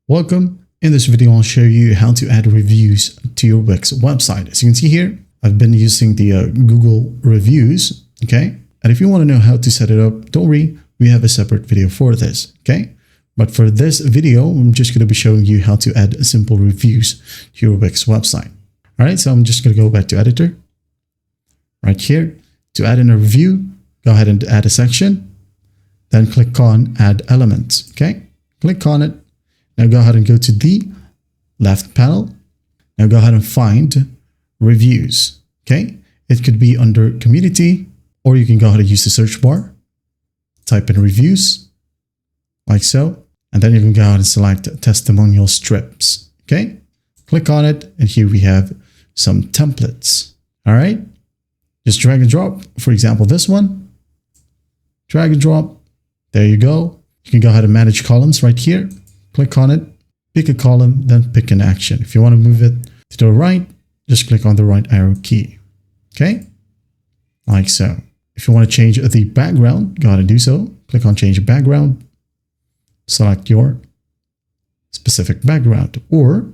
Welcome. In this video, I'll show you how to add reviews to your Wix website. As you can see here, I've been using the Google reviews, okay? And if you want to know how to set it up, don't worry, we have a separate video for this, okay? But for this video, I'm just going to be showing you how to add simple reviews to your Wix website. All right, so I'm just going to go back to editor. Right here, to add in a review, go ahead and add a section, then click on add elements, okay? Click on it. Now go ahead and go to the left panel. Now go ahead and find reviews, okay? It could be under community, or you can go ahead and use the search bar, type in reviews, like so, and then you can go ahead and select testimonial strips, okay? Click on it, and here we have some templates, all right? Just drag and drop, for example, this one, drag and drop, there you go. You can go ahead and manage columns right here. Click on it, pick a column, then pick an action. If you want to move it to the right, just click on the right arrow key. Okay? Like so. If you want to change the background, go ahead and do so. Click on change background. Select your specific background, or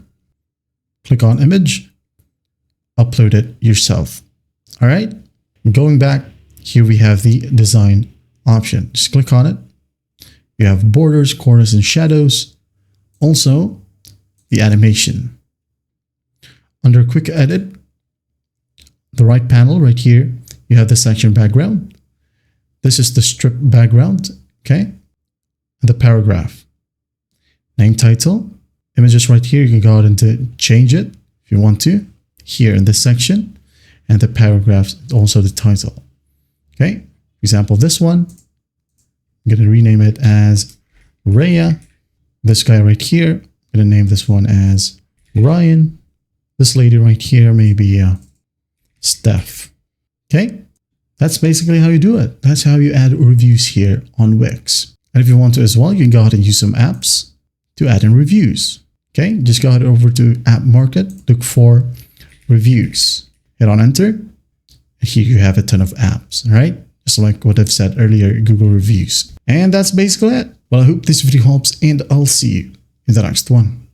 click on image, upload it yourself. All right? Going back, here we have the design option. Just click on it. You have borders, corners, and shadows. Also, the animation. Under quick edit, the right panel right here, you have the section background. This is the strip background, okay? And the paragraph. Name title. Images right here, you can go ahead and change it if you want to. Here in this section. And the paragraph, also the title. Okay? For example, this one, I'm going to rename it as Raya. This guy right here, I'm going to name this one as Ryan. This lady right here, maybe Steph. Okay? That's basically how you do it. That's how you add reviews here on Wix. And if you want to as well, you can go ahead and use some apps to add in reviews. Okay? Just go ahead over to App Market, look for reviews. Hit on enter. And here you have a ton of apps, all right? Just like what I've said earlier, Google reviews. And that's basically it. Well, I hope this video helps, and I'll see you in the next one.